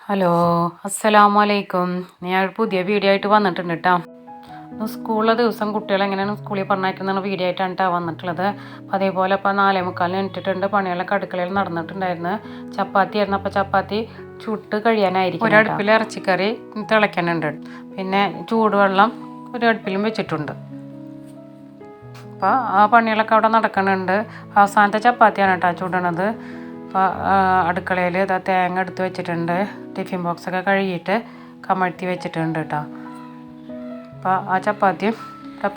Hello, അസ്സലാമു അലൈക്കും. ഞാൻ പുതിയ വീഡിയോ ആയിട്ട് വന്നിട്ടുണ്ട് കേട്ടോ. സ്കൂളിലെ ദിവസം കുട്ടികളെ എങ്ങനെയാണ് സ്കൂളിൽ പറഞ്ഞയക്കുന്ന വീഡിയോ ആയിട്ടാണ് കേട്ടോ വന്നിട്ടുള്ളത്. അപ്പോൾ അതേപോലെ ഇപ്പോൾ 4:45 എണീറ്റിട്ടുണ്ട്. പണികളൊക്കെ അടുക്കളയിൽ നടന്നിട്ടുണ്ടായിരുന്നു. ചപ്പാത്തി ആയിരുന്നു. അപ്പോൾ ചപ്പാത്തി ചുട്ട് കഴിയാനായിരിക്കും. ഒരടുപ്പിൽ ഇറച്ചിക്കറി തിളയ്ക്കാനുണ്ട്. പിന്നെ ചൂടുവെള്ളം ഒരു അടുപ്പിലും വെച്ചിട്ടുണ്ട്. അപ്പോൾ ആ പണികളൊക്കെ അവിടെ നടക്കുന്നുണ്ട്. അവസാനത്തെ ചപ്പാത്തിയാണ് കേട്ടോ ചുടണത്. അപ്പോൾ അടുക്കളയിൽ ഇതാ തേങ്ങ എടുത്ത് വെച്ചിട്ടുണ്ട്. ടിഫിൻ ബോക്സൊക്കെ കഴുകിയിട്ട് കമഴ്ത്തി വെച്ചിട്ടുണ്ട് കേട്ടോ. അപ്പോൾ ആ ചപ്പാത്തിയും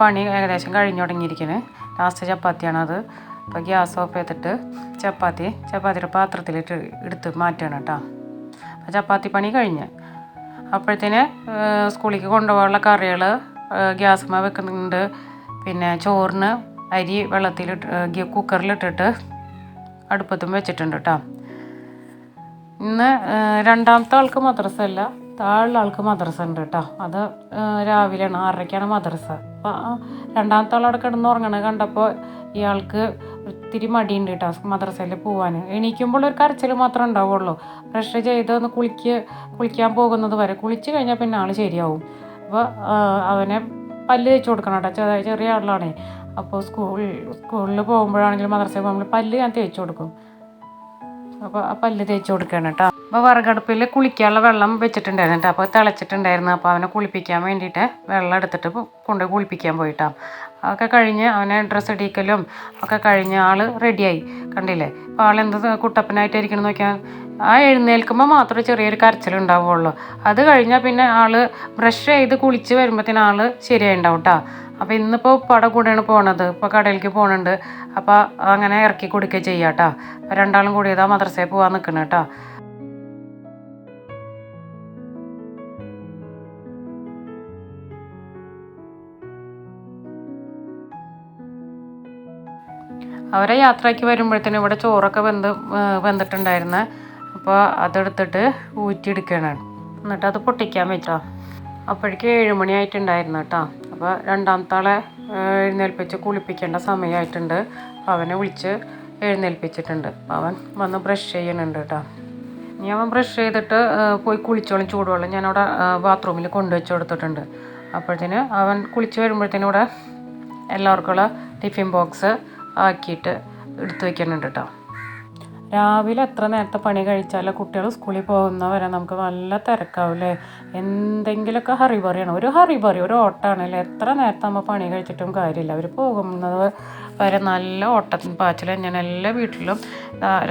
പണി ഏകദേശം കഴിഞ്ഞു തുടങ്ങിയിരിക്കുന്നത്. ലാസ്റ്റ് ചപ്പാത്തിയാണത്. അപ്പോൾ ഗ്യാസ് ഓഫ് ചെയ്തിട്ട് ചപ്പാത്തിയുടെ പാത്രത്തിലിട്ട് എടുത്ത് മാറ്റണം കേട്ടോ. അപ്പോൾ ചപ്പാത്തി പണി കഴിഞ്ഞ് അപ്പോഴത്തേന് സ്കൂളിലേക്ക് കൊണ്ടുപോകാനുള്ള കറികൾ ഗ്യാസുമ്മ വെക്കുന്നുണ്ട്. പിന്നെ ചോറിന് അരി വെള്ളത്തിലിട്ട് കുക്കറിലിട്ടിട്ട് അടുപ്പത്തും വെച്ചിട്ടുണ്ട് കേട്ടോ. ഇന്ന് രണ്ടാമത്തെ ആൾക്ക് മദ്രസ അല്ല, താഴെ ആൾക്ക് മദ്രസ ഉണ്ട് കേട്ടോ. അത് രാവിലെയാണ് 6:30ക്കാണ് മദ്രസ. അപ്പോൾ രണ്ടാമത്തെ ആളവിടെ കിടന്ന് ഉറങ്ങണത് കണ്ടപ്പോൾ ഇയാൾക്ക് ഒത്തിരി മടിയുണ്ട് കേട്ടോ മദ്രസയിൽ പോകാൻ. എണീക്കുമ്പോൾ ഒരു കരച്ചിൽ മാത്രമേ ഉണ്ടാവുള്ളൂ. ബ്രഷ് ചെയ്ത് ഒന്ന് കുളിക്കാൻ പോകുന്നത് വരെ. കുളിച്ച് കഴിഞ്ഞാൽ പിന്നെ ആൾ ശരിയാവും. അപ്പോൾ അവനെ പല്ല് തേച്ച് കൊടുക്കണം കേട്ടോ. ചെറിയ ആളാണേ. അപ്പോൾ സ്കൂളിൽ പോകുമ്പോഴാണെങ്കിലും മദ്രസയിൽ പോകുമ്പോൾ പല്ല് ഞാൻ തേച്ച് കൊടുക്കും. അപ്പോൾ ആ പല്ല് തേച്ച് കൊടുക്കുകയാണ് കേട്ടോ. അപ്പോൾ വിറകടുപ്പിൽ കുളിക്കാനുള്ള വെള്ളം വെച്ചിട്ടുണ്ടായിരുന്നു കേട്ടോ. അപ്പോൾ തിളച്ചിട്ടുണ്ടായിരുന്നു. അപ്പോൾ അവനെ കുളിപ്പിക്കാൻ വേണ്ടിയിട്ട് വെള്ളം എടുത്തിട്ട് കൊണ്ടുപോയി കുളിപ്പിക്കാൻ പോയിട്ടാ. അതൊക്കെ കഴിഞ്ഞ് അവനെ ഡ്രസ്സ് ഇടിക്കലും ഒക്കെ കഴിഞ്ഞ് ആൾ റെഡിയായി. കണ്ടില്ലേ? അപ്പോൾ ആളെന്ത് കുട്ടപ്പനായിട്ടിരിക്കണം നോക്കിയാൽ ആ എഴുന്നേൽക്കുമ്പോൾ മാത്രമേ ചെറിയൊരു കരച്ചിലുണ്ടാവുള്ളൂ. അത് കഴിഞ്ഞാൽ പിന്നെ ആൾ ബ്രഷ് ചെയ്ത് കുളിച്ച് വരുമ്പോഴത്തേന് ആൾ ശരിയായി ഉണ്ടാവും കേട്ടോ. അപ്പോൾ ഇന്നിപ്പോൾ പട കൂടെയാണ് പോണത്. ഇപ്പോൾ കടയിലേക്ക് പോകുന്നുണ്ട്. അപ്പോൾ അങ്ങനെ ഇറക്കി കൊടുക്കുക ചെയ്യാം കേട്ടോ. അപ്പോൾ രണ്ടാളും കൂടിയതാ മദ്രസയിൽ പോകാൻ നിൽക്കണം കേട്ടോ. അവരെ യാത്രയ്ക്ക് വരുമ്പോഴത്തേനും ഇവിടെ ചോറൊക്കെ വെന്തിട്ടുണ്ടായിരുന്നു. അപ്പോൾ അതെടുത്തിട്ട് ഊറ്റിയെടുക്കുകയാണ്. എന്നിട്ട് അത് പൊട്ടിക്കാൻ വെച്ചോ. അപ്പോഴേക്ക് 7 മണിയായിട്ടുണ്ടായിരുന്നു കേട്ടോ. അപ്പോൾ രണ്ടാമത്തെ ആളെ എഴുന്നേൽപ്പിച്ച് കുളിപ്പിക്കേണ്ട സമയമായിട്ടുണ്ട്. അവനെ വിളിച്ച് എഴുന്നേൽപ്പിച്ചിട്ടുണ്ട്. അവൻ വന്ന് ബ്രഷ് ചെയ്യുന്നുണ്ട് കേട്ടോ. ഇനി അവൻ ബ്രഷ് ചെയ്തിട്ട് പോയി കുളിച്ചോളും. ചൂടുവെള്ളം ഞാനവിടെ ബാത്റൂമിൽ കൊണ്ടുവച്ച് കൊടുത്തിട്ടുണ്ട്. അപ്പോഴത്തേന് അവൻ കുളിച്ച് വരുമ്പോഴത്തേനും ഇവിടെ എല്ലാവർക്കുള്ള ടിഫിൻ ബോക്സ് ആക്കിയിട്ട് എടുത്ത് വയ്ക്കുന്നുണ്ട് കേട്ടോ. രാവിലെ എത്ര നേരത്തെ പണി കഴിച്ചാലും കുട്ടികൾ സ്കൂളിൽ പോകുന്നവരെ നമുക്ക് നല്ല തിരക്കാവില്ലേ. എന്തെങ്കിലുമൊക്കെ ഹറിബറിയാണ്. ഒരു ഓട്ടമാണല്ലേ. എത്ര നേരത്തെ നമ്മൾ പണി കഴിച്ചിട്ടും കാര്യമില്ല. അവർ പോകുന്നത് വരെ നല്ല ഓട്ടത്തിന് പാച്ചിൽ തന്നെയാണ്. എല്ലാ വീട്ടിലും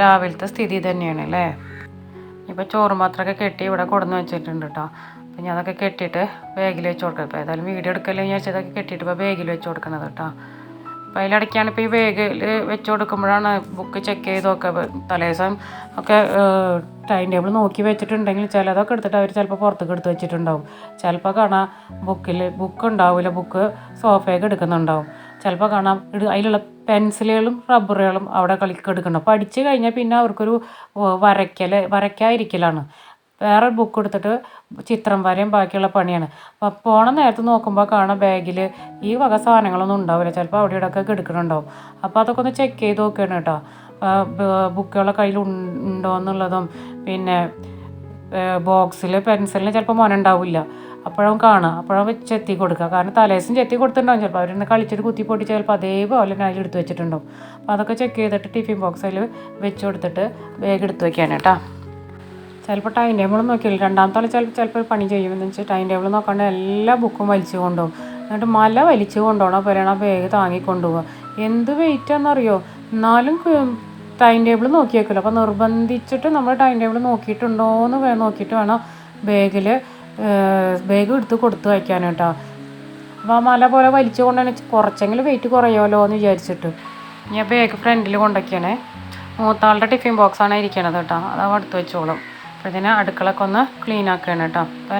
രാവിലത്തെ സ്ഥിതി തന്നെയാണ് അല്ലേ. ഇപ്പോൾ ചോറ് മാത്രമൊക്കെ കെട്ടി ഇവിടെ കൊടുന്ന് വെച്ചിട്ടുണ്ട് കേട്ടോ. അപ്പം ഞാൻ അതൊക്കെ കെട്ടിയിട്ട് ബാഗിൽ വെച്ച് കൊടുക്കാം. ഇപ്പോൾ ഏതായാലും വീഡിയോ എടുക്കല്ലേ ഞാൻ വെച്ചതൊക്കെ കെട്ടിയിട്ട് ഇപ്പോൾ ബാഗിൽ വെച്ച് കൊടുക്കണത് കേട്ടോ. അപ്പോൾ അതിലിടയ്ക്കാണ് ഇപ്പോൾ ഈ ബാഗിൽ വെച്ച് കൊടുക്കുമ്പോഴാണ് ബുക്ക് ചെക്ക് ചെയ്തൊക്കെ തലേദിവസം ഒക്കെ ടൈം ടേബിൾ നോക്കി വെച്ചിട്ടുണ്ടെങ്കിൽ ചിലതൊക്കെ എടുത്തിട്ട് അവർ ചിലപ്പോൾ പുറത്തേക്ക് എടുത്ത് വെച്ചിട്ടുണ്ടാവും. ചിലപ്പോൾ കാണാം ബുക്ക് ഉണ്ടാവില്ല. ബുക്ക് സോഫയൊക്കെ എടുക്കുന്നുണ്ടാവും. ചിലപ്പോൾ കാണാം അതിലുള്ള പെൻസിലുകളും റബ്ബറുകളും അവിടെ എടുക്കുന്നുണ്ടാവും. പഠിച്ചു കഴിഞ്ഞാൽ പിന്നെ അവർക്കൊരു വരയ്ക്കാതിരിക്കലാണ്. വേറെ ബുക്ക് എടുത്തിട്ട് ചിത്രം വരെയും ബാക്കിയുള്ള പണിയാണ്. അപ്പോൾ പോണ നേരത്ത് നോക്കുമ്പോൾ കാണാം ബാഗിൽ ഈ വക സാധനങ്ങളൊന്നും ഉണ്ടാവില്ല. ചിലപ്പോൾ അവിടെ ഇവിടെയൊക്കെ എടുക്കുന്നുണ്ടാവും. അപ്പോൾ അതൊക്കെ ഒന്ന് ചെക്ക് ചെയ്ത് നോക്കുകയാണ് കേട്ടോ. ബുക്കുകളെ കയ്യിൽ ഉണ്ടോ എന്നുള്ളതും പിന്നെ ബോക്സിൽ പെൻസിലിന് ചിലപ്പോൾ മൊനുണ്ടാവില്ല. അപ്പോഴും കാണാം. അപ്പോഴും ചെത്തി കൊടുക്കുക. കാരണം തലേദിവസം ചെത്തി കൊടുത്തിട്ടുണ്ടാവും. ചിലപ്പോൾ അവരൊന്ന് കളിച്ചിട്ട് കുത്തി പൊട്ടിച്ച് ചിലപ്പോൾ അതേപോലെ അതിൽ എടുത്ത് വെച്ചിട്ടുണ്ടാവും. അപ്പോൾ അതൊക്കെ ചെക്ക് ചെയ്തിട്ട് ടിഫിൻ ബോക്സിൽ വെച്ച് കൊടുത്തിട്ട് ബാഗ് എടുത്ത് വയ്ക്കാൻ കേട്ടോ. ചിലപ്പോൾ ടൈം ടേബിൾ നോക്കിയില്ല. രണ്ടാമത്തെ ആൾ ചിലപ്പോൾ പണി ചെയ്യുമെന്ന് വെച്ചാൽ ടൈം ടേബിൾ നോക്കാണ്ട് എല്ലാ ബുക്കും വലിച്ചു കൊണ്ടുപോകും. എന്നിട്ട് മല വലിച്ചു കൊണ്ടുപോകണം. പറയണം ബാഗ് താങ്ങിക്കൊണ്ടുപോകുക. എന്ത് വെയിറ്റാണെന്നറിയോ. എന്നാലും ടൈം ടേബിൾ നോക്കി വെക്കില്ല. അപ്പോൾ നിർബന്ധിച്ചിട്ട് നമ്മൾ ടൈം ടേബിൾ നോക്കിയിട്ടുണ്ടോയെന്ന് നോക്കിയിട്ട് വേണം ബാഗ് എടുത്ത് കൊടുത്ത് വയ്ക്കാൻ കേട്ടോ. അപ്പോൾ ആ മല പോലെ വലിച്ചു കൊണ്ടുതന്നെ കുറച്ചെങ്കിലും വെയിറ്റ് കുറയുമല്ലോ എന്ന് വിചാരിച്ചിട്ട് ഞാൻ ബാഗ് ഫ്രണ്ടിൽ കൊണ്ടുവയ്ക്കണേ. മൂത്താളുടെ ടിഫിൻ ബോക്സാണ് ഇരിക്കണത് കേട്ടോ. അത് എടുത്ത് വെച്ചോളും. അപ്പോഴത്തേന് അടുക്കളൊക്കെ ഒന്ന് ക്ലീൻ ആക്കുകയാണ് കേട്ടോ. അപ്പോൾ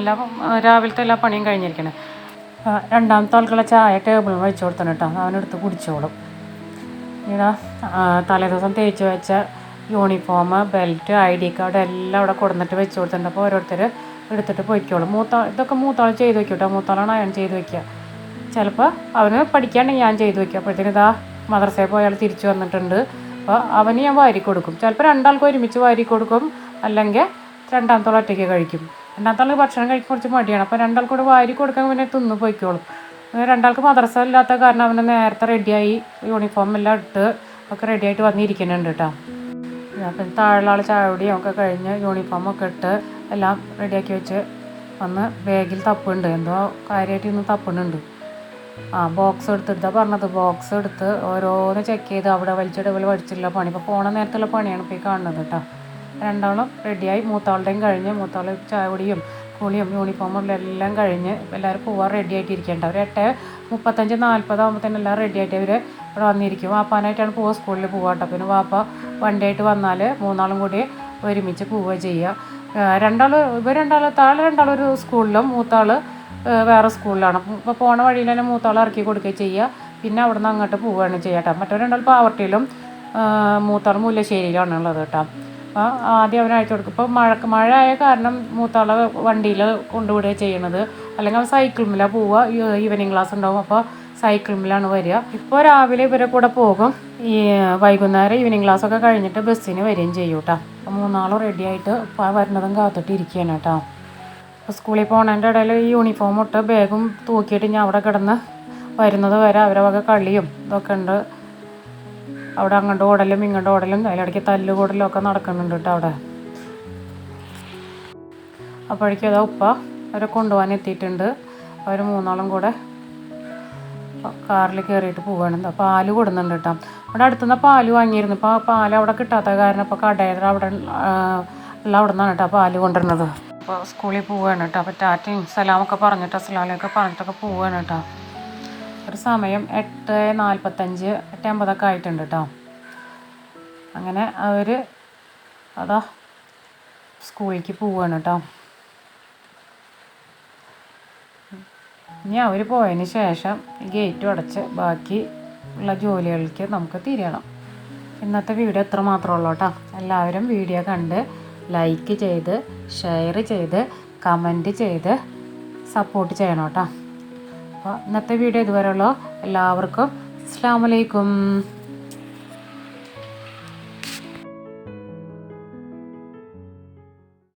രാവിലത്തെ എല്ലാ പണിയും കഴിഞ്ഞിരിക്കണേ. രണ്ടാമത്തെ ആൾക്കുള്ള ചായ ടേബിളിൽ വെച്ച് കൊടുത്തണം കേട്ടോ. അവനെടുത്ത് കുടിച്ചോളും. ഇവിടെ തലേദിവസം തേച്ച് വെച്ച യൂണിഫോം, ബെൽറ്റ്, ID കാർഡ് എല്ലാം അവിടെ കൊടുത്തിട്ട് വെച്ച് കൊടുത്തിട്ടുണ്ട്. അപ്പോൾ ഓരോരുത്തർ എടുത്തിട്ട് പൊയ്ക്കോളും. ഇതൊക്കെ മൂത്താൾ ചെയ്ത് വയ്ക്കും കേട്ടോ. മൂത്താളാണ് അയാൾ ചെയ്ത് വയ്ക്കുക. ചിലപ്പോൾ അവന് പഠിക്കാണ്ടെങ്കിൽ ഞാൻ ചെയ്ത് വയ്ക്കുക. അപ്പോഴത്തേന് മദ്രസയിൽ പോയാൽ തിരിച്ചു വന്നിട്ടുണ്ട്. അപ്പോൾ അവന് ഞാൻ വാരി കൊടുക്കും. ചിലപ്പോൾ രണ്ടാൾക്കും ഒരുമിച്ച് വാരി കൊടുക്കും. അല്ലെങ്കിൽ രണ്ടാമത്തോളം ഒറ്റയ്ക്ക് കഴിക്കും. രണ്ടാമത്തോളം ഭക്ഷണം കഴിക്കാൻ കുറച്ച് മടിയാണ്. അപ്പോൾ രണ്ടാൾക്കൂടെ വാരി കൊടുക്കാൻ പിന്നെ തിന്ന് പോയിക്കോളും. രണ്ടാൾക്ക് മദ്രസ ഇല്ലാത്ത കാരണം അവന് നേരത്തെ റെഡിയായി യൂണിഫോം എല്ലാം ഇട്ട് ഒക്കെ റെഡിയായിട്ട് വന്നിരിക്കുന്നുണ്ട് കേട്ടോ. അപ്പം താഴെ ആൾ ചായപൊടിയും ഒക്കെ കഴിഞ്ഞ് യൂണിഫോമൊക്കെ ഇട്ട് എല്ലാം റെഡിയാക്കി വെച്ച് വന്ന് ബാഗിൽ തപ്പുണ്ട്, എന്തോ കാര്യമായിട്ട് ഇന്ന് തപ്പുന്നുണ്ട്. ബോക്സ് എടുത്തിട്ടാ പറഞ്ഞത്. ബോക്സ് എടുത്ത് ഓരോന്ന് ചെക്ക് ചെയ്ത് അവിടെ വലിച്ചിടവിൽ വലിച്ചിട്ടുള്ള പണി. ഇപ്പോൾ പോണ നേരത്തുള്ള പണിയാണ് ഇപ്പോൾ ഈ കാണുന്നത് കേട്ടോ. രണ്ടാളും റെഡിയായി. മൂത്താളുടെയും കഴിഞ്ഞ്, മൂത്താൾ ചായപൊടിയും കുളിയും യൂണിഫോമും എല്ലാം കഴിഞ്ഞ് എല്ലാവരും പോവാൻ റെഡി ആയിട്ടിരിക്കേണ്ട. ഒരു 8:35-40 ആകുമ്പോഴത്തേനും എല്ലാം റെഡി ആയിട്ട് ഇവർ ഇവിടെ വന്നിരിക്കും. വാപ്പാനായിട്ടാണ് പോവുക, സ്കൂളിൽ പോവാം കേട്ടോ. പിന്നെ വാപ്പ വണ്ടിയായിട്ട് വന്നാൽ മൂന്നാളും കൂടി ഒരുമിച്ച് പോവുക ചെയ്യുക. ഇവർ രണ്ടാളും ഒരു സ്കൂളിലും മൂത്താൾ വേറെ സ്കൂളിലാണ്. ഇപ്പോൾ പോണ വഴിയിൽ തന്നെ മൂത്താൾ ഇറക്കി കൊടുക്കുകയും ചെയ്യുക. പിന്നെ അവിടെ നിന്ന് അങ്ങോട്ട് പോവുകയാണ് ചെയ്യുക കേട്ടോ. മറ്റൊരു രണ്ടാൾ പാവർട്ടിയിലും മൂത്താൾ മുല്ലശ്ശേരിയിലാണ് ഉള്ളത് കേട്ടോ. അപ്പോൾ ആദ്യം അവന് അയച്ചു കൊടുക്കും. ഇപ്പോൾ മഴ ആയ കാരണം മൂത്താളെ വണ്ടിയിൽ കൊണ്ടുവിടുക ചെയ്യണത്. അല്ലെങ്കിൽ അവൻ സൈക്കിളിലാണ് പോവുക. ഈവനിങ് ക്ലാസ് ഉണ്ടാവും, അപ്പോൾ സൈക്കിളിലാണ് വരിക. ഇപ്പോൾ രാവിലെ ഇവരെ കൂടെ പോകും. ഈ വൈകുന്നേരം ഈവനിങ് ക്ലാസ്സൊക്കെ കഴിഞ്ഞിട്ട് ബസ്സിന് വരികയും ചെയ്യും കേട്ടോ. അപ്പോൾ മൂന്നാളും റെഡിയായിട്ട് വരുന്നതും കാത്തിട്ട് ഇരിക്കുകയാണ് കേട്ടോ. അപ്പോൾ സ്കൂളിൽ പോകുന്നതിൻ്റെ ഇടയിൽ ഈ യൂണിഫോം ഇട്ട് ബാഗും തൂക്കിയിട്ട് ഞാൻ അവിടെ കിടന്ന് വരുന്നത് വരെ അവരെ വക കളിയും ഇതൊക്കെ ഉണ്ട്. അവിടെ അങ്ങോട്ട് ഓടലും ഇങ്ങോട്ട് ഓടലും അതിലിടയ്ക്ക് തല്ലുകൂടലും ഒക്കെ നടക്കുന്നുണ്ട് കേട്ടോ അവിടെ. അപ്പോഴേക്കും അതാ ഉപ്പ അവരെ കൊണ്ടുപോകാൻ എത്തിയിട്ടുണ്ട്. അവർ മൂന്നാളും കൂടെ കാറിൽ കയറിയിട്ട് പോവുകയാണ്. പാല് കൊടുക്കുന്നുണ്ട് കേട്ടോ. അവിടെ അടുത്തുനിന്ന് പാല് വാങ്ങിയിരുന്നു. ഇപ്പോൾ പാല് അവിടെ കിട്ടാത്ത കാരണം ഇപ്പോൾ കടയിൽ അവിടെ നിന്നാണ് കേട്ടോ പാല് കൊണ്ടുവരുന്നത്. അപ്പോൾ സ്കൂളിൽ പോവുകയാണ് കേട്ടോ. അപ്പോൾ ടാറ്റയും സലാമൊക്കെ പറഞ്ഞിട്ട് അസ്സലാമൊക്കെ പറഞ്ഞിട്ടൊക്കെ പോവുകയാണ് കേട്ടോ. ഒരു സമയം 8:45, 8:50 ആയിട്ടുണ്ട് കേട്ടോ. അങ്ങനെ അവർ അതാ സ്കൂളിലേക്ക് പോവുകയാണ് കേട്ടോ. ഇനി അവർ പോയതിന് ശേഷം ഗേറ്റും അടച്ച് ബാക്കി ഉള്ള ജോലികൾക്ക് നമുക്ക് തിരിയണം. ഇന്നത്തെ വീഡിയോ ഇത്ര മാത്രമേ ഉള്ളൂ കേട്ടോ. എല്ലാവരും വീഡിയോ കണ്ട് ലൈക്ക് ചെയ്ത് ഷെയർ ചെയ്ത് കമൻറ്റ് ചെയ്ത് സപ്പോർട്ട് ചെയ്യണം കേട്ടോ. അപ്പോൾ ഇന്നത്തെ വീഡിയോ ഇതുവരെയുള്ളൂ. എല്ലാവർക്കും അസ്സലാമു അലൈക്കും.